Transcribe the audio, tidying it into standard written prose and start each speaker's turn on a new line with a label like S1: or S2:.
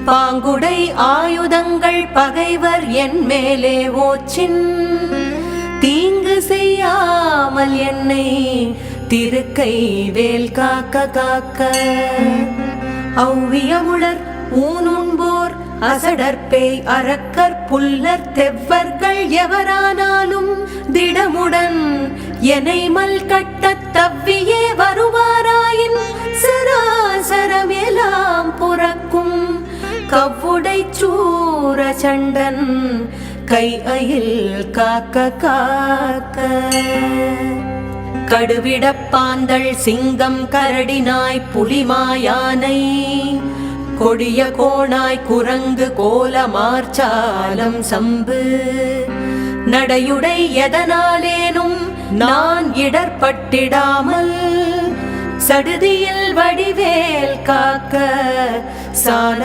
S1: பாங்குடை ஆயுதங்கள் பகைவர் என் மேலே ஓச்சின் தீங்கு செய்யாமல் என்னை திருக்கை வேல் காக்க காக்க ஔவியமுளர் ஊனுண்போர் அசடற்பேய் அரக்கர் புல்லர் தெவ்வர்கள் எவரானாலும் திடமுடன் எனைமல் கட்டத் தவ்வியே வருவாராயின் சராசரமெல்லாம் புறக்கும் கவ்வுடை சூர சண்டன் கை அயில் காக்க காக்க கடுவிடப்பாந்தள் சிங்கம் கரடினாய் புலிமாயானை கொடிய கோணாய் குரங்கு கோல மார்ச்சாலம் சம்பு நடையுடை எதனாலேனும் நான் இடர்பட்டிடாமல் சடுதியில் வடிவேல் காக்க சாண